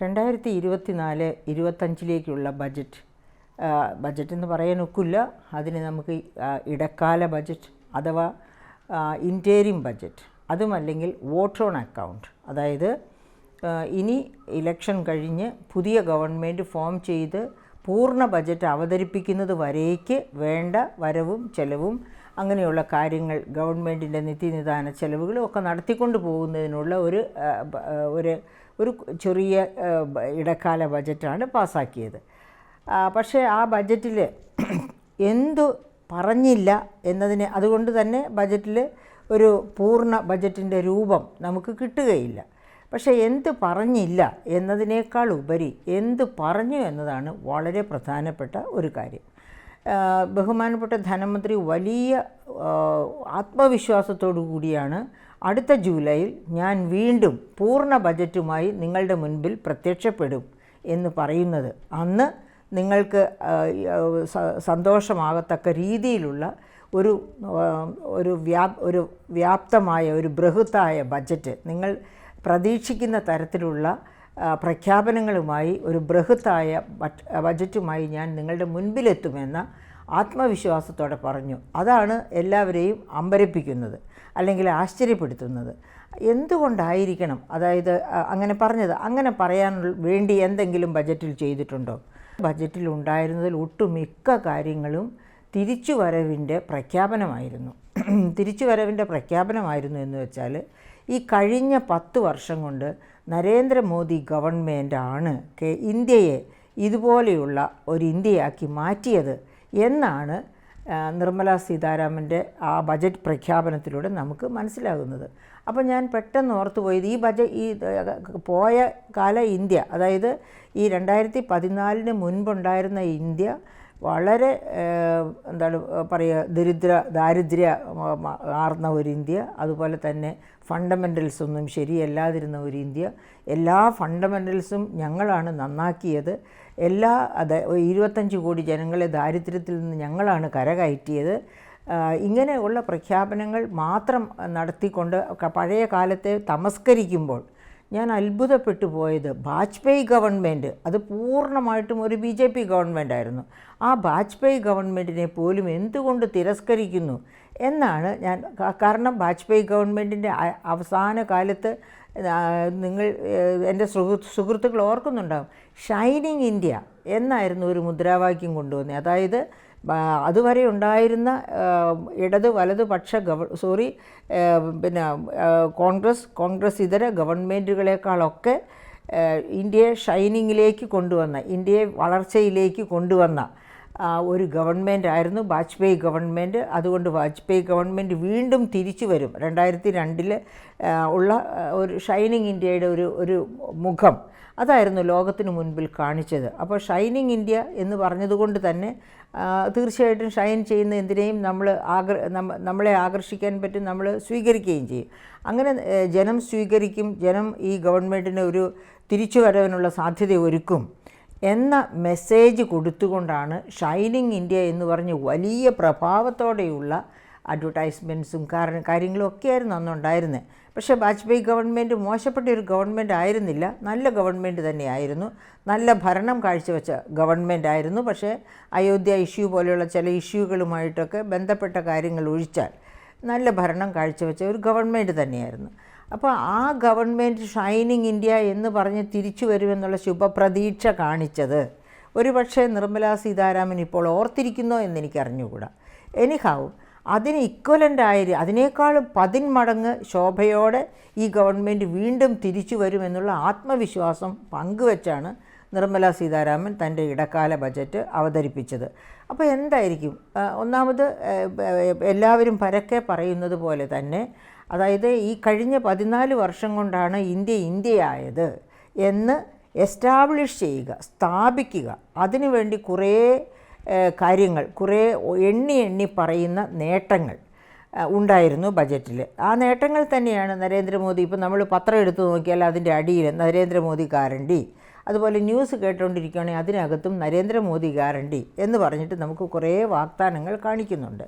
2024-25 budget എന്ന് പറയാൻ ഒക്കില്ല. അതിന് നമുക്ക് ഇടക്കാല ബജറ്റ് അഥവാ ഇൻറ്റേരിം ബജറ്റ്, അതുമല്ലെങ്കിൽ വോട്ട് ഓൺ അക്കൗണ്ട്, അതായത് ഇനി ഇലക്ഷൻ കഴിഞ്ഞ് പുതിയ ഗവൺമെൻറ് ഫോം ചെയ്ത് പൂർണ്ണ ബജറ്റ് അവതരിപ്പിക്കുന്നത് വരേക്ക് വേണ്ട വരവും ചെലവും അങ്ങനെയുള്ള കാര്യങ്ങൾ, ഗവൺമെൻറ്റിൻ്റെ നിത്യനിദാന ചെലവുകളും ഒക്കെ നടത്തിക്കൊണ്ട് പോകുന്നതിനുള്ള ഒരു ചെറിയ ഇടക്കാല ബജറ്റാണ് പാസ്സാക്കിയത്. പക്ഷേ ആ ബജറ്റിൽ എന്തു പറഞ്ഞില്ല എന്നതിന്, അതുകൊണ്ട് തന്നെ ബജറ്റിൽ ഒരു പൂർണ്ണ ബജറ്റിൻ്റെ രൂപം നമുക്ക് കിട്ടുകയില്ല. പക്ഷേ എന്ത് പറഞ്ഞില്ല എന്നതിനേക്കാൾ ഉപരി എന്ത് പറഞ്ഞു എന്നതാണ് വളരെ പ്രധാനപ്പെട്ട ഒരു കാര്യം. ബഹുമാനപ്പെട്ട ധനമന്ത്രി വലിയ ആത്മവിശ്വാസത്തോടു കൂടിയാണ് അടുത്ത ജൂലൈയിൽ ഞാൻ വീണ്ടും പൂർണ്ണ ബജറ്റുമായി നിങ്ങളുടെ മുൻപിൽ പ്രത്യക്ഷപ്പെടും എന്ന് പറയുന്നത്. അന്ന് നിങ്ങൾക്ക് സന്തോഷമാകത്തക്ക രീതിയിലുള്ള ഒരു വ്യാപ്തമായ ഒരു ബൃഹത്തായ ബജറ്റ്, നിങ്ങൾ പ്രതീക്ഷിക്കുന്ന തരത്തിലുള്ള പ്രഖ്യാപനങ്ങളുമായി ഒരു ബൃഹത്തായ ബജറ്റുമായി ഞാൻ നിങ്ങളുടെ മുൻപിലെത്തുമെന്ന ആത്മവിശ്വാസത്തോടെ പറഞ്ഞു. അതാണ് എല്ലാവരെയും അമ്പരപ്പിക്കുന്നത് അല്ലെങ്കിൽ ആശ്ചര്യപ്പെടുത്തുന്നത്. എന്തുകൊണ്ടായിരിക്കണം അതായത് അങ്ങനെ പറഞ്ഞത്? അങ്ങനെ പറയാൻ വേണ്ടി എന്തെങ്കിലും ബജറ്റിൽ ചെയ്തിട്ടുണ്ടോ? ബജറ്റിൽ ഉണ്ടായിരുന്നതിൽ ഒട്ടുമിക്ക കാര്യങ്ങളും തിരിച്ചുവരവിൻ്റെ പ്രഖ്യാപനമായിരുന്നു. തിരിച്ചുവരവിൻ്റെ പ്രഖ്യാപനമായിരുന്നു എന്ന് വെച്ചാൽ, ഈ കഴിഞ്ഞ 10 വർഷം കൊണ്ട് നരേന്ദ്രമോദി ഗവൺമെൻറ്റാണ് ഇന്ത്യയെ ഇതുപോലെയുള്ള ഒരു ഇന്ത്യയാക്കി മാറ്റിയത് എന്നാണ് നിർമ്മല സീതാരാമൻ്റെ ആ ബജറ്റ് പ്രഖ്യാപനത്തിലൂടെ നമുക്ക് മനസ്സിലാകുന്നത്. അപ്പോൾ ഞാൻ പെട്ടെന്ന് ഓർത്തുപോയത്, ഈ പോയ കാല ഇന്ത്യ, അതായത് ഈ 2014 മുൻപുണ്ടായിരുന്ന ഇന്ത്യ വളരെ എന്താണ് പറയുക, ദാരിദ്ര്യ ആർന്ന ഒരു ഇന്ത്യ, അതുപോലെ തന്നെ ഫണ്ടമെൻ്റൽസ് ഒന്നും ശരിയല്ലാതിരുന്ന ഒരു ഇന്ത്യ. എല്ലാ ഫണ്ടമെൻ്റൽസും ഞങ്ങളാണ് നന്നാക്കിയത്. 25 കോടി ജനങ്ങളെ ദാരിദ്ര്യത്തിൽ നിന്ന് ഞങ്ങളാണ് കരകയറ്റിയത്. ഇങ്ങനെയുള്ള പ്രഖ്യാപനങ്ങൾ മാത്രം നടത്തിക്കൊണ്ട് പഴയ കാലത്തെ തമസ്കരിക്കുമ്പോൾ ഞാൻ അത്ഭുതപ്പെട്ടു പോയത്, വാജ്പേയി ഗവൺമെൻറ് അത് പൂർണ്ണമായിട്ടും ഒരു BJP ഗവൺമെൻറ്റായിരുന്നു. ആ വാജ്പേയി ഗവൺമെൻറ്റിനെ പോലും എന്തുകൊണ്ട് തിരസ്കരിക്കുന്നു എന്നാണ് ഞാൻ. കാരണം വാജ്പേയി ഗവൺമെൻറ്റിൻ്റെ അവസാന കാലത്ത് നിങ്ങൾ എൻ്റെ സുഹൃത്തുക്കൾ ഓർക്കുന്നുണ്ടാകും, ഷൈനിങ് ഇന്ത്യ എന്നായിരുന്നു ഒരു മുദ്രാവാക്യം കൊണ്ടുവന്നത്. അതായത് അതുവരെ ഉണ്ടായിരുന്ന ഇടത് വലതുപക്ഷ കോൺഗ്രസ് ഇതര ഗവൺമെൻറ്റുകളെക്കാളൊക്കെ ഇന്ത്യയെ ഷൈനിങ്ങിലേക്ക് കൊണ്ടുവന്ന, ഇന്ത്യയെ വളർച്ചയിലേക്ക് കൊണ്ടുവന്ന ഒരു ഗവൺമെൻറ് ആയിരുന്നു വാജ്പേയി ഗവൺമെൻറ്. അതുകൊണ്ട് വാജ്പേയി ഗവൺമെൻറ് വീണ്ടും തിരിച്ചു വരും. 2002 ഉള്ള ഒരു ഷൈനിങ് ഇന്ത്യയുടെ ഒരു മുഖം അതായിരുന്നു ലോകത്തിന് മുൻപിൽ കാണിച്ചത്. അപ്പോൾ ഷൈനിങ് ഇന്ത്യ എന്ന് പറഞ്ഞതുകൊണ്ട് തന്നെ തീർച്ചയായിട്ടും ഷൈൻ ചെയ്യുന്ന എന്തിനേയും നമ്മളെ ആകർഷിക്കാൻ പറ്റും, നമ്മൾ സ്വീകരിക്കുകയും ചെയ്യും. അങ്ങനെ ജനം സ്വീകരിക്കും, ജനം ഈ ഗവൺമെൻറ്റിന് ഒരു തിരിച്ചുവരവിനുള്ള സാധ്യത ഒരുക്കും എന്ന മെസ്സേജ് കൊടുത്തുകൊണ്ടാണ് ഷൈനിങ് ഇന്ത്യ എന്ന് പറഞ്ഞ് വലിയ പ്രഭാവത്തോടെയുള്ള അഡ്വർടൈസ്മെൻറ്റ്സും കാര്യങ്ങളും ഒക്കെയായിരുന്നു അന്നുണ്ടായിരുന്നത്. പക്ഷേ വാജ്പേയി ഗവൺമെൻറ് മോശപ്പെട്ട ഒരു ഗവൺമെൻറ് ആയിരുന്നില്ല, നല്ല ഗവൺമെൻറ് തന്നെയായിരുന്നു, നല്ല ഭരണം കാഴ്ചവെച്ച ഗവൺമെൻറ് ആയിരുന്നു. പക്ഷേ അയോധ്യ ഇഷ്യൂ പോലെയുള്ള ചില ഇഷ്യൂകളുമായിട്ടൊക്കെ ബന്ധപ്പെട്ട കാര്യങ്ങൾ ഒഴിച്ചാൽ നല്ല ഭരണം കാഴ്ചവെച്ച ഒരു ഗവൺമെൻറ് തന്നെയായിരുന്നു. അപ്പോൾ ആ ഗവൺമെൻറ് ഷൈനിങ് ഇന്ത്യ എന്ന് പറഞ്ഞ് തിരിച്ചു വരുമെന്നുള്ള ശുഭപ്രതീക്ഷ കാണിച്ചത് ഒരുപക്ഷെ നിർമ്മല സീതാരാമൻ ഇപ്പോൾ ഓർത്തിരിക്കുന്നോ എന്നെനിക്കറിഞ്ഞുകൂടാ. എനിഹാവും അതിന് ഇക്വലൻ്റായ, അതിനേക്കാളും 10 മടങ്ങ് ശോഭയോടെ ഈ ഗവൺമെൻറ് വീണ്ടും തിരിച്ചു വരുമെന്നുള്ള ആത്മവിശ്വാസം പങ്കുവച്ചാണ് നിർമ്മല സീതാരാമൻ തൻ്റെ ഇടക്കാല ബജറ്റ് അവതരിപ്പിച്ചത്. അപ്പോൾ എന്തായിരിക്കും? ഒന്നാമത് എല്ലാവരും പരക്കെ പറയുന്നത് പോലെ തന്നെ, അതായത് ഈ കഴിഞ്ഞ 14 വർഷം കൊണ്ടാണ് ഇന്ത്യയായത് എന്ന് എസ്റ്റാബ്ലിഷ് ചെയ്യുക, സ്ഥാപിക്കുക. അതിനുവേണ്ടി കുറേ കാര്യങ്ങൾ, കുറേ എണ്ണി പറയുന്ന നേട്ടങ്ങൾ ഉണ്ടായിരുന്നു ബജറ്റിൽ. ആ നേട്ടങ്ങൾ തന്നെയാണ് നരേന്ദ്രമോദി, ഇപ്പോൾ നമ്മൾ പത്രം എടുത്തു നോക്കിയാൽ അതിൻ്റെ അടിയിൽ നരേന്ദ്രമോദി ഗ്യാരണ്ടി, അതുപോലെ ന്യൂസ് കേട്ടുകൊണ്ടിരിക്കുകയാണെങ്കിൽ അതിനകത്തും നരേന്ദ്രമോദി ഗ്യാരണ്ടി എന്ന് പറഞ്ഞിട്ട് നമുക്ക് കുറേ വാഗ്ദാനങ്ങൾ കാണിക്കുന്നുണ്ട്.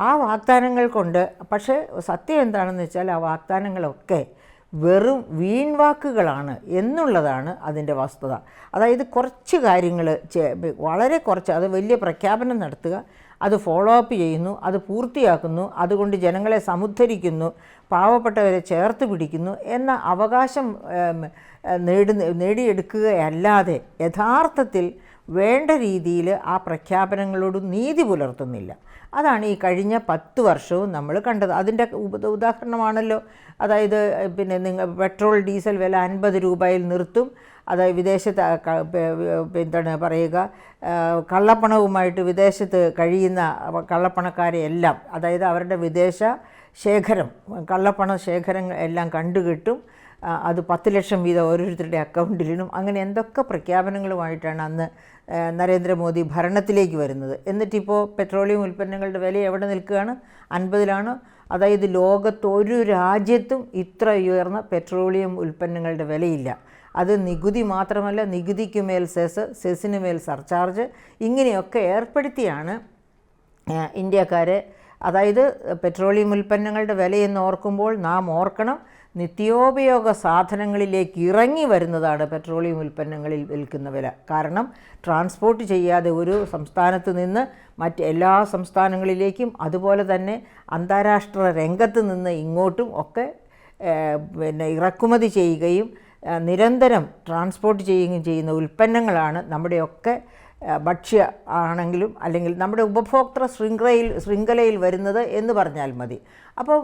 ആ വാഗ്ദാനങ്ങൾ കൊണ്ട്, പക്ഷേ സത്യം എന്താണെന്ന് വെച്ചാൽ ആ വാഗ്ദാനങ്ങളൊക്കെ വെറും വീൺവാക്കുകളാണ് എന്നുള്ളതാണ് അതിൻ്റെ വസ്തുത. അതായത് കുറച്ച് കാര്യങ്ങൾ വളരെ കുറച്ച്, അത് വലിയ പ്രഖ്യാപനം നടത്തുക, അത് ഫോളോ അപ്പ് ചെയ്യുന്നു, അത് പൂർത്തിയാക്കുന്നു, അതുകൊണ്ട് ജനങ്ങളെ സമുദ്ധരിക്കുന്നു, പാവപ്പെട്ടവരെ ചേർത്ത് പിടിക്കുന്നു എന്ന അവകാശം നേടിയെടുക്കുകയല്ലാതെ യഥാർത്ഥത്തിൽ വേണ്ട രീതിയിൽ ആ പ്രഖ്യാപനങ്ങളോട് നീതി പുലർത്തുന്നില്ല. അതാണ് ഈ കഴിഞ്ഞ 10 വർഷവും നമ്മൾ കണ്ടത്. അതിൻ്റെ ഉദാഹരണമാണല്ലോ, അതായത് പിന്നെ പെട്രോൾ ഡീസൽ വില 50 രൂപയിൽ നിർത്തും, അതായത് വിദേശത്ത് എന്താണ് പറയുക, കള്ളപ്പണവുമായിട്ട് വിദേശത്ത് കഴിയുന്ന കള്ളപ്പണക്കാരെ എല്ലാം, അതായത് അവരുടെ വിദേശ ശേഖരം, കള്ളപ്പണ ശേഖരങ്ങൾ എല്ലാം കണ്ടുകിട്ടും, അത് 10 ലക്ഷം വീതം ഓരോരുത്തരുടെ അക്കൗണ്ടിലിടും. അങ്ങനെ എന്തൊക്കെ പ്രഖ്യാപനങ്ങളുമായിട്ടാണ് അന്ന് നരേന്ദ്രമോദി ഭരണത്തിലേക്ക് വരുന്നത്. എന്നിട്ടിപ്പോൾ പെട്രോളിയം ഉൽപ്പന്നങ്ങളുടെ വില എവിടെ നിൽക്കുകയാണ്? 50-ലാണ്. അതായത് ലോകത്തൊരു രാജ്യത്തും ഇത്ര ഉയർന്ന പെട്രോളിയം ഉൽപ്പന്നങ്ങളുടെ വിലയില്ല. അത് നികുതി മാത്രമല്ല, നികുതിക്ക് മേൽ സെസ്, സെസ്സിന് മേൽ സർചാർജ്, ഇങ്ങനെയൊക്കെ ഏർപ്പെടുത്തിയാണ് ഇന്ത്യക്കാരെ, അതായത് പെട്രോളിയം ഉൽപ്പന്നങ്ങളുടെ വിലയെന്ന് ഓർക്കുമ്പോൾ നാം ഓർക്കണം, നിത്യോപയോഗ സാധനങ്ങളിലേക്ക് ഇറങ്ങി വരുന്നതാണ് പെട്രോളിയം ഉൽപ്പന്നങ്ങളിൽ വിൽക്കുന്ന വില. കാരണം ട്രാൻസ്പോർട്ട് ചെയ്യാതെ ഒരു സംസ്ഥാനത്ത് നിന്ന് എല്ലാ സംസ്ഥാനങ്ങളിലേക്കും, അതുപോലെ തന്നെ അന്താരാഷ്ട്ര രംഗത്ത് നിന്ന് ഇങ്ങോട്ടും ഒക്കെ ഇറക്കുമതി ചെയ്യുകയും നിരന്തരം ട്രാൻസ്പോർട്ട് ചെയ്യുകയും ചെയ്യുന്ന ഉൽപ്പന്നങ്ങളാണ് നമ്മുടെയൊക്കെ ഭക്ഷ്യ ആണെങ്കിലും അല്ലെങ്കിൽ നമ്മുടെ ഉപഭോക്തൃ ശൃംഖലയിൽ വരുന്നത് എന്ന് പറഞ്ഞാൽ മതി. അപ്പം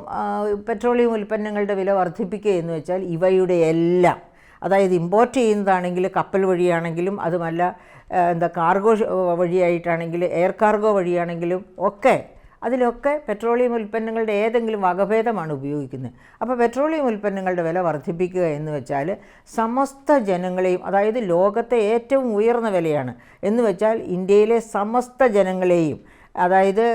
പെട്രോളിയം ഉൽപ്പന്നങ്ങളുടെ വില വർദ്ധിപ്പിക്കുക എന്ന് വെച്ചാൽ ഇവയുടെ എല്ലാം, അതായത് ഇമ്പോർട്ട് ചെയ്യുന്നതാണെങ്കിൽ കപ്പൽ വഴിയാണെങ്കിലും, അതുമല്ല കാർഗോ വഴിയായിട്ടാണെങ്കിൽ, എയർ കാർഗോ വഴിയാണെങ്കിലും ഒക്കെ, അതിലൊക്കെ പെട്രോളിയം ഉൽപ്പന്നങ്ങളുടെ ഏതെങ്കിലും വകഭേദമാണ് ഉപയോഗിക്കുന്നത്. അപ്പോൾ പെട്രോളിയം ഉൽപ്പന്നങ്ങളുടെ വില വർദ്ധിപ്പിക്കുക എന്ന് വെച്ചാൽ സമസ്ത ജനങ്ങളെയും, അതായത് ലോകത്തെ ഏറ്റവും ഉയർന്ന വിലയാണ് എന്ന് വെച്ചാൽ ഇന്ത്യയിലെ സമസ്ത ജനങ്ങളെയും, അതായത്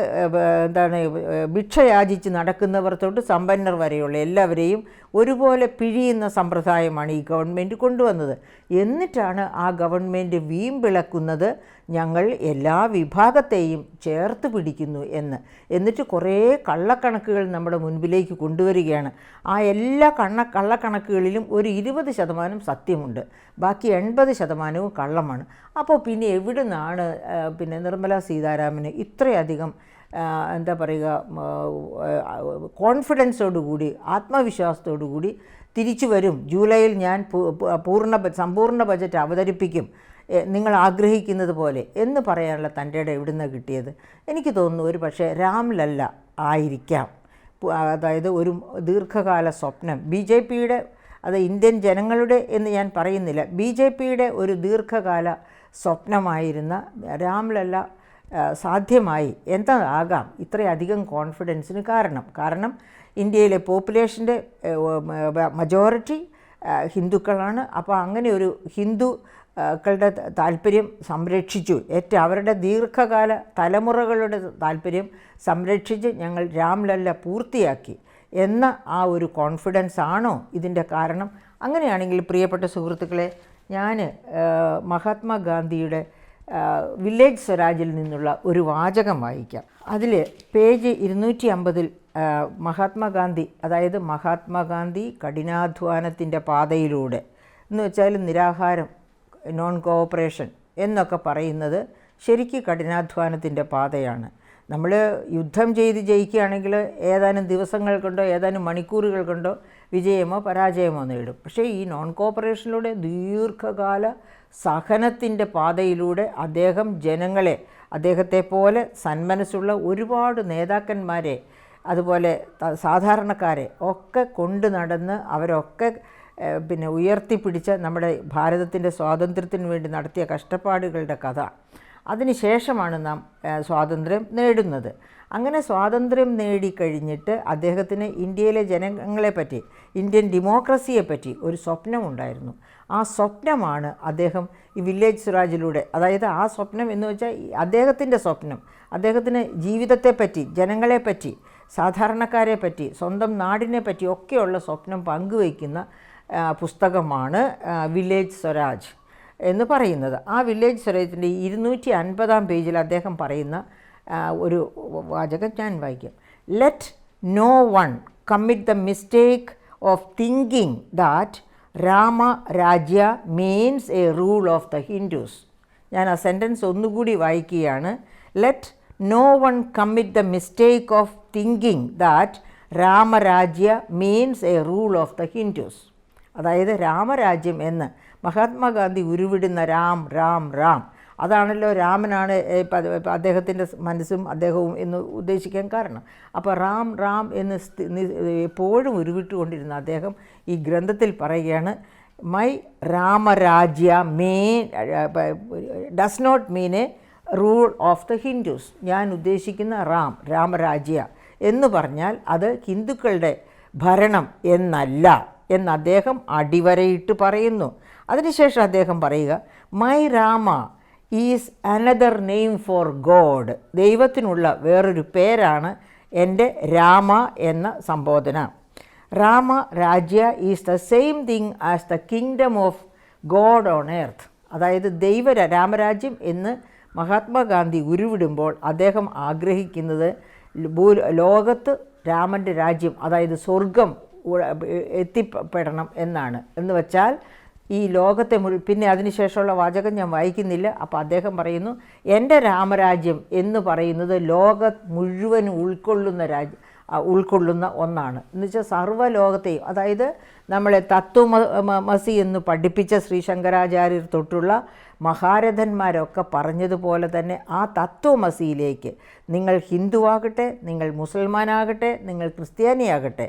ഭിക്ഷയാചിച്ച് നടക്കുന്നവർ തൊട്ട് സമ്പന്നർ വരെയുള്ള എല്ലാവരെയും ഒരുപോലെ പിഴിയുന്ന സമ്പ്രദായമാണ് ഈ ഗവൺമെൻറ് കൊണ്ടുവന്നത്. എന്നിട്ടാണ് ആ ഗവൺമെൻറ് വീമ്പിളക്കുന്നത് ഞങ്ങൾ എല്ലാ വിഭാഗത്തെയും ചേർത്ത് പിടിക്കുന്നു എന്നിട്ട് കുറേ കള്ളക്കണക്കുകൾ നമ്മുടെ മുൻപിലേക്ക് കൊണ്ടുവരികയാണ്. ആ എല്ലാ കള്ളക്കണക്കുകളിലും ഒരു 20% സത്യമുണ്ട്, ബാക്കി 80% കള്ളമാണ്. അപ്പോൾ പിന്നെ എവിടെ നിന്നാണ് നിർമ്മല സീതാരാമന് ഇത്രയധികം എന്താ പറയുക കോൺഫിഡൻസോടുകൂടി, ആത്മവിശ്വാസത്തോടുകൂടി തിരിച്ചു വരും, ജൂലൈയിൽ ഞാൻ സമ്പൂർണ്ണ ബജറ്റ് അവതരിപ്പിക്കും നിങ്ങൾ ആഗ്രഹിക്കുന്നത് പോലെ എന്ന് പറയാനുള്ള തൻ്റെ ഇടം എവിടുന്ന് കിട്ടിയത്? എനിക്ക് തോന്നുന്നു ഒരു പക്ഷേ രാംലല്ല ആയിരിക്കാം. അതായത് ഒരു ദീർഘകാല സ്വപ്നം BJPയുടെ, അത് ഇന്ത്യൻ ജനങ്ങളുടെ എന്ന് ഞാൻ പറയുന്നില്ല, BJPയുടെ ഒരു ദീർഘകാല സ്വപ്നമായിരുന്ന രാംലല്ല സാധ്യമായി. എന്താകാം ഇത്രയധികം കോൺഫിഡൻസിന് കാരണം ഇന്ത്യയിലെ പോപ്പുലേഷൻ്റെ മജോറിറ്റി ഹിന്ദുക്കളാണ്. അപ്പോൾ അങ്ങനെ ഒരു ഹിന്ദുക്കളുടെ താല്പര്യം സംരക്ഷിച്ചു, അവരുടെ ദീർഘകാല തലമുറകളുടെ താല്പര്യം സംരക്ഷിച്ച് ഞങ്ങൾ രാംലല്ല പൂർത്തിയാക്കി എന്ന ആ ഒരു കോൺഫിഡൻസ് ആണോ ഇതിൻ്റെ കാരണം? അങ്ങനെയാണെങ്കിൽ പ്രിയപ്പെട്ട സുഹൃത്തുക്കളെ, ഞാൻ മഹാത്മാഗാന്ധിയുടെ വില്ലേജ് സ്വരാജിൽ നിന്നുള്ള ഒരു വാചകം വായിക്കാം. അതിൽ പേജ് 250 മഹാത്മാഗാന്ധി, അതായത് മഹാത്മാഗാന്ധി കഠിനാധ്വാനത്തിൻ്റെ പാതയിലൂടെ എന്ന് വെച്ചാൽ നിരാഹാരം, നോൺ കോഓപ്പറേഷൻ എന്നൊക്കെ പറയുന്നത് ശരിക്കും കഠിനാധ്വാനത്തിൻ്റെ പാതയാണ്. നമ്മൾ യുദ്ധം ചെയ്ത് ജയിക്കുകയാണെങ്കിൽ ഏതാനും ദിവസങ്ങൾ കൊണ്ടോ ഏതാനും മണിക്കൂറുകൾ കൊണ്ടോ വിജയമോ പരാജയമോ നേടും. പക്ഷേ ഈ നോൺ കോഓപ്പറേഷനിലൂടെ ദീർഘകാല സഹനത്തിൻ്റെ പാതയിലൂടെ അദ്ദേഹം ജനങ്ങളെ, അദ്ദേഹത്തെ പോലെ സന്മനസ്സുള്ള ഒരുപാട് നേതാക്കന്മാരെ, അതുപോലെ സാധാരണക്കാരെ ഒക്കെ കൊണ്ട് നടന്ന് അവരൊക്കെ ഉയർത്തിപ്പിടിച്ച നമ്മുടെ ഭാരതത്തിൻ്റെ സ്വാതന്ത്ര്യത്തിന് വേണ്ടി നടത്തിയ കഷ്ടപ്പാടുകളുടെ കഥ. അതിനുശേഷമാണ് നാം സ്വാതന്ത്ര്യം നേടുന്നത്. അങ്ങനെ സ്വാതന്ത്ര്യം നേടിക്കഴിഞ്ഞിട്ട് അദ്ദേഹത്തിന് ഇന്ത്യയിലെ ജനങ്ങളെപ്പറ്റി, ഇന്ത്യൻ ഡെമോക്രസിയെപ്പറ്റി ഒരു സ്വപ്നമുണ്ടായിരുന്നു. ആ സ്വപ്നമാണ് അദ്ദേഹം ഈ വില്ലേജ് സ്വരാജിലൂടെ, അതായത് ആ സ്വപ്നം എന്ന് വെച്ചാൽ അദ്ദേഹത്തിൻ്റെ സ്വപ്നം, അദ്ദേഹത്തിന് ജീവിതത്തെപ്പറ്റി, ജനങ്ങളെപ്പറ്റി, സാധാരണക്കാരെ പറ്റി, സ്വന്തം നാടിനെ പറ്റി ഒക്കെയുള്ള സ്വപ്നം പങ്കുവയ്ക്കുന്ന പുസ്തകമാണ് വില്ലേജ് സ്വരാജ് എന്ന് പറയുന്നത്. ആ വില്ലേജ് സ്വരാജിൻ്റെ 250 പേജിൽ അദ്ദേഹം പറയുന്ന ഒരു വാചകം ഞാൻ വായിക്കാം. Let no one commit the mistake of thinking that Rama Rajya means a rule of the Hindus. ഞാൻ ആ സെൻറ്റൻസ് ഒന്നുകൂടി വായിക്കുകയാണ്. Let no one commit the mistake of thinking that Ramrajya means a rule of the Hindus. അതായത് രാമരാജ്യം എന്ന് മഹാത്മാഗാന്ധി ഉരുവിടുന്ന രാം രാം രാം, അതാണല്ലോ രാമനാണ് അദ്ദേഹത്തിൻ്റെ മനസ്സും അദ്ദേഹവും എന്ന് ഉദ്ദേശിക്കാൻ കാരണം. അപ്പോൾ റാം റാം എന്ന് എപ്പോഴും ഉരുവിട്ടുകൊണ്ടിരുന്ന അദ്ദേഹം ഈ ഗ്രന്ഥത്തിൽ പറയുകയാണ്, my Ramrajya does not mean a rule of the Hindus. ഞാൻ ഉദ്ദേശിക്കുന്ന രാമരാജ്യ എന്ന് പറഞ്ഞാൽ അത് ഹിന്ദുക്കളുടെ ഭരണം എന്നല്ല എന്ന് അദ്ദേഹം അടിവരയിട്ട് പറയുന്നു. അതിനുശേഷം അദ്ദേഹം പറയുക, my Rama is another name for God. ദൈവത്തിനുള്ള വേറൊരു പേരാണ് എൻ്റെ രാമ എന്ന സംബോധന. Rama Rajya is the same thing as the kingdom of God on earth. അതായത് രാമരാജ്യം എന്ന് മഹാത്മാഗാന്ധി ഉരുവിടുമ്പോൾ അദ്ദേഹം ആഗ്രഹിക്കുന്നത് ലോകത്ത് രാമൻ്റെ രാജ്യം, അതായത് സ്വർഗം എത്തിപ്പെടണം എന്നാണ്. എന്ന് വെച്ചാൽ ഈ ലോകത്തെ പിന്നെ അതിനുശേഷമുള്ള വാചകം ഞാൻ വായിക്കുന്നില്ല. അപ്പോൾ അദ്ദേഹം പറയുന്നു, എൻ്റെ രാമരാജ്യം എന്ന് പറയുന്നത് ലോകം മുഴുവൻ ഉൾക്കൊള്ളുന്ന ഒന്നാണ്. എന്നുവെച്ചാൽ സർവ്വലോകത്തെയും, അതായത് നമ്മളെ തത്വമസി എന്ന് പഠിപ്പിച്ച ശ്രീ ശങ്കരാചാര്യർ തൊട്ടുള്ള മഹാരഥന്മാരൊക്കെ പറഞ്ഞതുപോലെ തന്നെ ആ തത്വമസിയിലേക്ക് നിങ്ങൾ ഹിന്ദുവാകട്ടെ, നിങ്ങൾ മുസൽമാനാകട്ടെ, നിങ്ങൾ ക്രിസ്ത്യാനിയാകട്ടെ,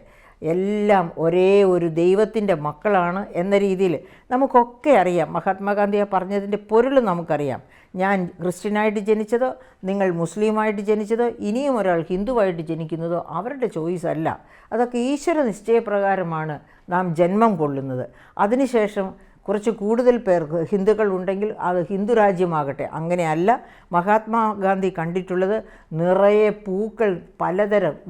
എല്ലാം ഒരേ ഒരു ദൈവത്തിൻ്റെ മക്കളാണ് എന്ന രീതിയിൽ നമുക്കൊക്കെ അറിയാം. മഹാത്മാഗാന്ധി പറഞ്ഞതിൻ്റെ പൊരുൾ നമുക്കറിയാം. ഞാൻ ക്രിസ്ത്യനായിട്ട് ജനിച്ചതോ നിങ്ങൾ മുസ്ലിമായിട്ട് ജനിച്ചതോ ഇനിയും ഒരാൾ ഹിന്ദുവായിട്ട് ജനിക്കുന്നതോ അവരുടെ ചോയ്സ് അല്ല. അതൊക്കെ ഈശ്വര നിശ്ചയപ്രകാരമാണ് നാം ജന്മം കൊള്ളുന്നത്. അതിനുശേഷം കുറച്ച് കൂടുതൽ പേർക്ക് ഹിന്ദുക്കൾ ഉണ്ടെങ്കിൽ അത് ഹിന്ദു രാജ്യമാകട്ടെ. അങ്ങനെയല്ല മഹാത്മാഗാന്ധി കണ്ടിട്ടുള്ളത്. നിറയെ പൂക്കൾ,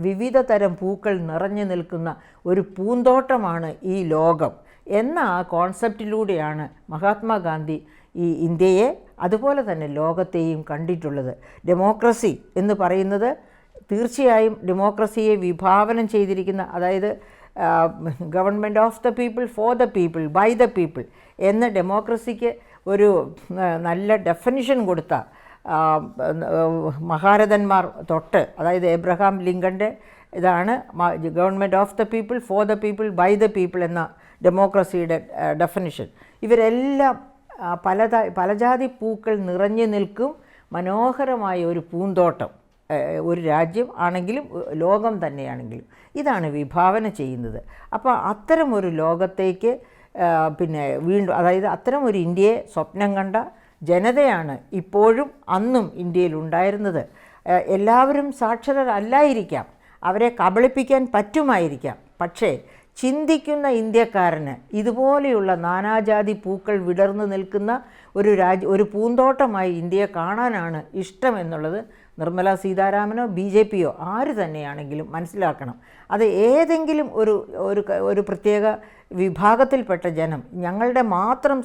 വിവിധ തരം പൂക്കൾ നിറഞ്ഞു നിൽക്കുന്ന ഒരു പൂന്തോട്ടമാണ് ഈ ലോകം എന്ന ആ കോൺസെപ്റ്റിലൂടെയാണ് മഹാത്മാഗാന്ധി ഈ ഇന്ത്യയെ അതുപോലെ തന്നെ ലോകത്തെയും കണ്ടിട്ടുള്ളത്. ഡെമോക്രസി എന്ന് പറയുന്നത് തീർച്ചയായും ഡെമോക്രസിയെ വിഭാവനം ചെയ്തിരിക്കുന്ന, അതായത് government of the people, for the people, by the people എന്ന ഡെമോക്രസിക്ക് ഒരു നല്ല ഡെഫിനിഷൻ കൊടുത്ത മഹാരഥന്മാർ തൊട്ട്, അതായത് എബ്രഹാം ലിങ്കൻ്റെ ഇതാണ് government of the people, for the people, by the people എന്ന ഡെമോക്രസിയുടെ ഡെഫിനിഷൻ. ഇവരെല്ലാം പലജാതി പൂക്കൾ നിറഞ്ഞു നിൽക്കും മനോഹരമായ ഒരു പൂന്തോട്ടം, ഒരു രാജ്യം ആണെങ്കിലും ലോകം തന്നെയാണെങ്കിലും ഇതാണ് വിഭാവന ചെയ്യുന്നത്. അപ്പോൾ അത്തരം ഒരു ലോകത്തേക്ക് വീണ്ടും, അതായത് അത്തരം ഒരു ഇന്ത്യയെ സ്വപ്നം കണ്ട ജനതയാണ് ഇപ്പോഴും അന്നും ഇന്ത്യയിലുണ്ടായിരുന്നത്. എല്ലാവരും സാക്ഷരരല്ലായിരിക്കാം, അവരെ കബളിപ്പിക്കാൻ പറ്റുമായിരിക്കാം, പക്ഷേ ചിന്തിക്കുന്ന ഇന്ത്യക്കാരന് ഇതുപോലെയുള്ള നാനാജാതി പൂക്കൾ വിടർന്നു നിൽക്കുന്ന ഒരു പൂന്തോട്ടമായി ഇന്ത്യയെ കാണാനാണ് ഇഷ്ടമെന്നുള്ളത് നിർമ്മല സീതാരാമനോ BJPയോ ആര് തന്നെയാണെങ്കിലും മനസ്സിലാക്കണം. അത് ഏതെങ്കിലും ഒരു പ്രത്യേക വിഭാഗത്തിൽപ്പെട്ട ജനം ഞങ്ങളുടെ മാത്രം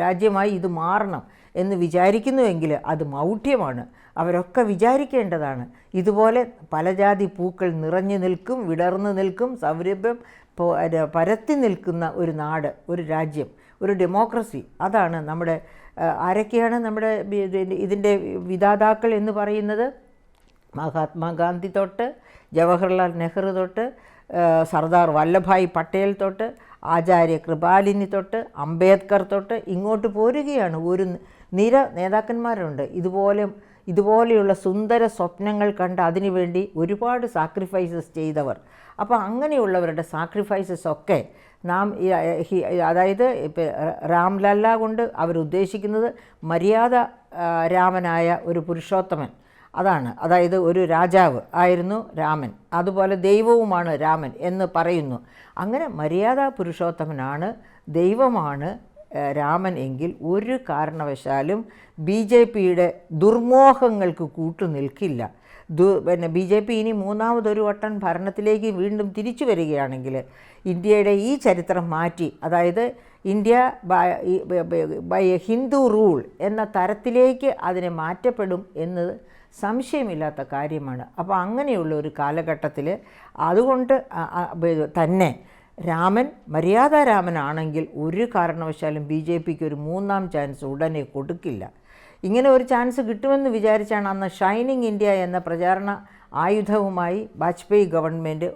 രാജ്യമായി ഇത് മാറണം എന്ന് വിചാരിക്കുന്നുവെങ്കിൽ അത് മൗഢ്യമാണ്. അവരൊക്കെ വിചാരിക്കേണ്ടതാണ് ഇതുപോലെ പലജാതി പൂക്കൾ നിറഞ്ഞു നിൽക്കും, വിടർന്നു നിൽക്കും, സൗരഭ്യം പരത്തി നിൽക്കുന്ന ഒരു നാട്, ഒരു രാജ്യം, ഒരു ഡെമോക്രസി. അതാണ് നമ്മുടെ ആരൊക്കെയാണ് നമ്മുടെ ഇതിൻ്റെ വിധാതാക്കൾ എന്ന് പറയുന്നത്? മഹാത്മാഗാന്ധി തൊട്ട് ജവഹർലാൽ നെഹ്റു തൊട്ട് സർദാർ വല്ലഭായ് പട്ടേൽ തൊട്ട് ആചാര്യ കൃപാലിനി തൊട്ട് അംബേദ്കർ തൊട്ട് ഇങ്ങോട്ട് പോരുകയാണ്. ഒരു നിര നേതാക്കന്മാരുണ്ട് ഇതുപോലെയുള്ള സുന്ദര സ്വപ്നങ്ങൾ കണ്ട് അതിനുവേണ്ടി ഒരുപാട് സാക്രിഫൈസസ് ചെയ്തവർ. അപ്പോൾ അങ്ങനെയുള്ളവരുടെ സാക്രിഫൈസസ് ഒക്കെ നാം അതായത് രാംലല്ല കൊണ്ട് അവരുദ്ദേശിക്കുന്നത് മര്യാദ രാമനായ ഒരു പുരുഷോത്തമൻ, അതാണ്. അതായത് ഒരു രാജാവ് ആയിരുന്നു രാമൻ, അതുപോലെ ദൈവവുമാണ് രാമൻ എന്ന് പറയുന്നു. അങ്ങനെ മര്യാദ പുരുഷോത്തമനാണ്, ദൈവമാണ് രാമൻ എങ്കിൽ ഒരു കാരണവശാലും BJPയുടെ ദുർമോഹങ്ങൾക്ക് കൂട്ടുനിൽക്കില്ല. BJP ഇനി മൂന്നാമതൊരു വട്ടം ഭരണത്തിലേക്ക് വീണ്ടും തിരിച്ചു വരികയാണെങ്കിൽ ഇന്ത്യയുടെ ഈ ചരിത്രം മാറ്റി, അതായത് India by a Hindu rule എന്ന തരത്തിലേക്ക് അതിനെ മാറ്റപ്പെടും എന്നത് സംശയമില്ലാത്ത കാര്യമാണ്. അപ്പോൾ അങ്ങനെയുള്ള ഒരു കാലഘട്ടത്തിൽ അതുകൊണ്ട് തന്നെ രാമൻ മര്യാദാരാമനാണെങ്കിൽ ഒരു കാരണവശാലും ബി ജെ പിക്ക് ഒരു മൂന്നാം ചാൻസ് ഉടനെ കൊടുക്കില്ല. ഇങ്ങനെ ഒരു ചാൻസ് കിട്ടുമെന്ന് വിചാരിച്ചാണ് അന്ന് ഷൈനിങ് ഇന്ത്യ എന്ന പ്രചാരണ ആയുധവുമായി വാജ്പേയി ഗവൺമെൻറ്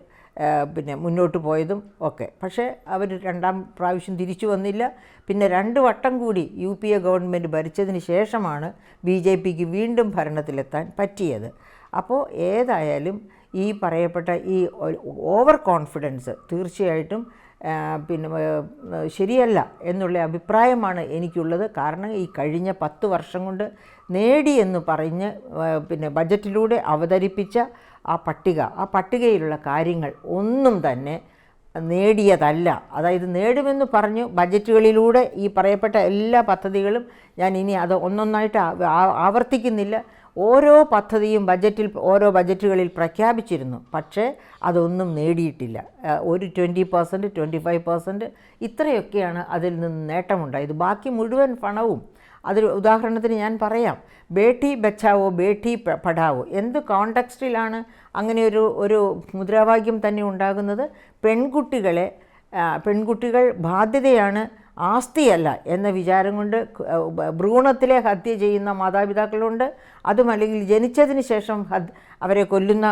മുന്നോട്ട് പോയതും ഒക്കെ. പക്ഷേ അവർ രണ്ടാം പ്രാവശ്യം തിരിച്ചു വന്നില്ല. പിന്നെ 2 വട്ടം കൂടി UPA ഗവൺമെൻറ് ഭരിച്ചതിന് ശേഷമാണ് ബി ജെ പിക്ക് വീണ്ടും ഭരണത്തിലെത്താൻ പറ്റിയത്. അപ്പോൾ ഏതായാലും ഈ പറയപ്പെട്ട ഈ ഓവർ കോൺഫിഡൻസ് തീർച്ചയായിട്ടും ശരിയല്ല എന്നുള്ള അഭിപ്രായമാണ് എനിക്കുള്ളത്. കാരണം ഈ കഴിഞ്ഞ 10 വർഷം കൊണ്ട് നേടിയെന്ന് പറഞ്ഞ് ബജറ്റിലൂടെ അവതരിപ്പിച്ച ആ പട്ടികയിലുള്ള കാര്യങ്ങൾ ഒന്നും തന്നെ നേടിയതല്ല. അതായത് നേടുമെന്ന് പറഞ്ഞു ബജറ്റുകളിലൂടെ ഈ പറയപ്പെട്ട എല്ലാ പദ്ധതികളും ഞാൻ ഇനി അത് ഒന്നൊന്നായിട്ട് ആവർത്തിക്കുന്നില്ല. ഓരോ പദ്ധതിയും ഓരോ ബജറ്റുകളിൽ പ്രഖ്യാപിച്ചിരുന്നു. പക്ഷേ അതൊന്നും നേടിയിട്ടില്ല. ഒരു 20%, 25% ഇത്രയൊക്കെയാണ് അതിൽ നിന്ന് നേട്ടമുണ്ടായത്. ബാക്കി മുഴുവൻ പണവും ഉദാഹരണത്തിന് ഞാൻ പറയാം. ബേട്ടി ബച്ചാവോ ബേട്ടി പഠാവോ എന്ത് കോണ്ടെക്സ്റ്റിലാണ് അങ്ങനെ ഒരു മുദ്രാവാക്യം തന്നെ ഉണ്ടാകുന്നത്? പെൺകുട്ടികൾ ബാധ്യതയാണ്, ആസ്തിയല്ല എന്ന വിചാരം കൊണ്ട് ഭ്രൂണത്തിലെ ഹത്യ ചെയ്യുന്ന മാതാപിതാക്കളുണ്ട്. അതുമല്ലെങ്കിൽ ജനിച്ചതിന് ശേഷം അവരെ കൊല്ലുന്ന,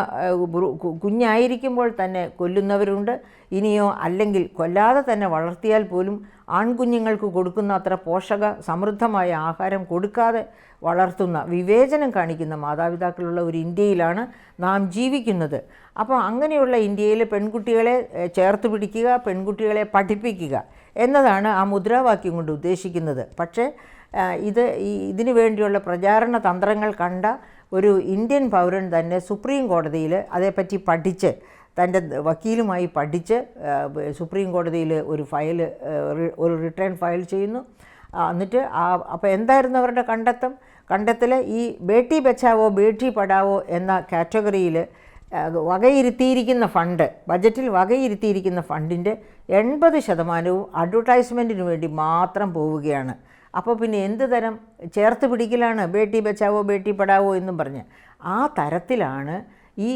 കുഞ്ഞായിരിക്കുമ്പോൾ തന്നെ കൊല്ലുന്നവരുണ്ട്. ഇനിയോ അല്ലെങ്കിൽ കൊല്ലാതെ തന്നെ വളർത്തിയാൽ പോലും ആൺകുഞ്ഞുങ്ങൾക്ക് കൊടുക്കുന്ന അത്ര പോഷക സമൃദ്ധമായ ആഹാരം കൊടുക്കാതെ വളർത്തുന്ന, വിവേചനം കാണിക്കുന്ന മാതാപിതാക്കളുള്ള ഒരു ഇന്ത്യയിലാണ് നാം ജീവിക്കുന്നത്. അപ്പോൾ അങ്ങനെയുള്ള ഇന്ത്യയിൽ പെൺകുട്ടികളെ ചേർത്ത് പിടിക്കുക, പെൺകുട്ടികളെ പഠിപ്പിക്കുക എന്നതാണ് ആ മുദ്രാവാക്യം കൊണ്ട് ഉദ്ദേശിക്കുന്നത്. പക്ഷേ ഇതിനു വേണ്ടിയുള്ള പ്രചാരണ തന്ത്രങ്ങൾ കണ്ട ഒരു ഇന്ത്യൻ പൗരൻ തന്നെ സുപ്രീം കോടതിയിൽ അതേപ്പറ്റി പഠിച്ച്, തൻ്റെ വക്കീലുമായി പഠിച്ച് സുപ്രീം കോടതിയിൽ ഒരു റിട്ടേൺ ഫയൽ ചെയ്യുന്നു. എന്നിട്ട് അപ്പോൾ എന്തായിരുന്നു അവരുടെ കണ്ടെത്തൽ? ഈ ബേട്ടി ബച്ചാവോ ബേട്ടി പഠാവോ എന്ന കാറ്റഗറിയിൽ വകയിരുത്തിയിരിക്കുന്ന ബജറ്റിൽ വകയിരുത്തിയിരിക്കുന്ന ഫണ്ടിൻ്റെ 80% അഡ്വർടൈസ്മെൻറ്റിന് വേണ്ടി മാത്രം പോവുകയാണ്. അപ്പോൾ പിന്നെ എന്ത് തരം ചേർത്ത് പിടിക്കലാണ് ബേട്ടി ബച്ചാവോ ബേട്ടി പഠാവോ എന്നും പറഞ്ഞ്? ആ തരത്തിലാണ് ഈ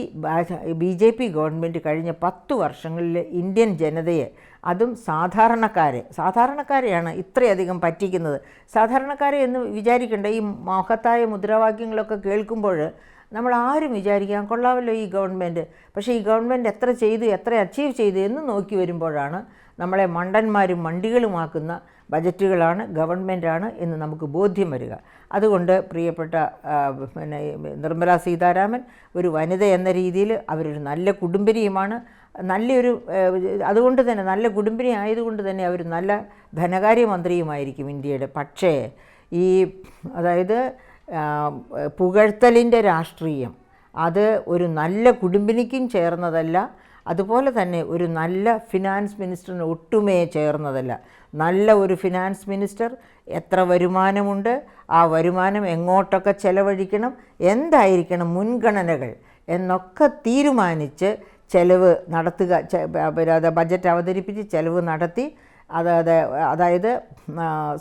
BJP ഗവൺമെൻറ് കഴിഞ്ഞ 10 വർഷങ്ങളിൽ ഇന്ത്യൻ ജനതയെ, അതും സാധാരണക്കാരെയാണ് ഇത്രയധികം പറ്റിക്കുന്നത്. സാധാരണക്കാരെ എന്ന് വിചാരിക്കേണ്ട. ഈ മഹത്തായ മുദ്രാവാക്യങ്ങളൊക്കെ കേൾക്കുമ്പോൾ നമ്മൾ ആരും വിചാരിക്കാൻ കൊള്ളാമല്ലോ ഈ ഗവൺമെൻറ്. പക്ഷേ ഈ ഗവൺമെൻറ് എത്ര ചെയ്തു, എത്ര അച്ചീവ് ചെയ്തു എന്ന് നോക്കി വരുമ്പോഴാണ് നമ്മളെ മണ്ടന്മാരും മണ്ടികളുമാക്കുന്ന ബജറ്റുകളാണ്, ഗവൺമെൻറ്റാണ് എന്ന് നമുക്ക് ബോധ്യം വരിക. അതുകൊണ്ട് പ്രിയപ്പെട്ട നിർമ്മല സീതാരാമൻ ഒരു വനിത എന്ന രീതിയിൽ അവരൊരു നല്ല കുടുംബിനിയുമാണ്. അതുകൊണ്ട് തന്നെ നല്ല കുടുംബിനി ആയതുകൊണ്ട് തന്നെ അവർ നല്ല ധനകാര്യമന്ത്രിയുമായിരിക്കും ഇന്ത്യയുടെ. പക്ഷേ അതായത് പുകഴ്ത്തലിൻ്റെ രാഷ്ട്രീയം അത് ഒരു നല്ല കുടുംബിനിക്കും ചേർന്നതല്ല. അതുപോലെ തന്നെ ഒരു നല്ല ഫിനാൻസ് മിനിസ്റ്ററിന് ഒട്ടുമേ ചേർന്നതല്ല. നല്ല ഒരു ഫിനാൻസ് മിനിസ്റ്റർ എത്ര വരുമാനമുണ്ട്, ആ വരുമാനം എങ്ങോട്ടൊക്കെ ചെലവഴിക്കണം, എന്തായിരിക്കണം മുൻഗണനകൾ എന്നൊക്കെ തീരുമാനിച്ച് ചെലവ് നടത്തുക, ബജറ്റ് അവതരിപ്പിച്ച് ചെലവ് നടത്തി അതായത്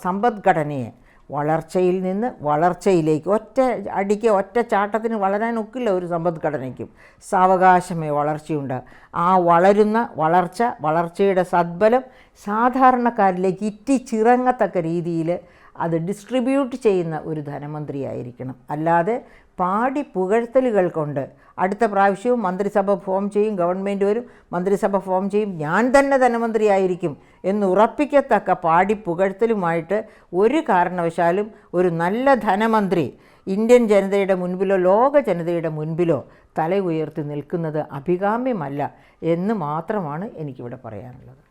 സമ്പദ്ഘടനയെ വളർച്ചയിൽ നിന്ന് വളർച്ചയിലേക്ക് ഒറ്റ ചാട്ടത്തിന് വളരാൻ ഒക്കില്ല ഒരു സമ്പദ്ഘടനയ്ക്കും. സാവകാശമേ വളർച്ചയുണ്ട്. ആ വളർച്ചയുടെ സദ്ബലം സാധാരണക്കാരിലേക്ക് ഇറ്റിച്ചിറങ്ങത്തക്ക രീതിയിൽ അത് ഡിസ്ട്രിബ്യൂട്ട് ചെയ്യുന്ന ഒരു ധനമന്ത്രിയായിരിക്കണം. അല്ലാതെ പാടി പുകഴ്ത്തലുകൾ കൊണ്ട് അടുത്ത പ്രാവശ്യവും മന്ത്രിസഭ ഫോം ചെയ്യും, ഗവൺമെൻറ് വരും, മന്ത്രിസഭ ഫോം ചെയ്യും, ഞാൻ തന്നെ ധനമന്ത്രിയായിരിക്കും എന്ന് ഉറപ്പിക്കത്തക്ക പാടി പുകഴ്ത്തലുമായിട്ട് ഒരു കാരണവശാലും ഒരു നല്ല ധനമന്ത്രി ഇന്ത്യൻ ജനതയുടെ മുൻപിലോ ലോക ജനതയുടെ മുൻപിലോ തല ഉയർത്തി നിൽക്കുന്നത് അഭികാമ്യമല്ല എന്ന് മാത്രമാണ് എനിക്കിവിടെ പറയാനുള്ളത്.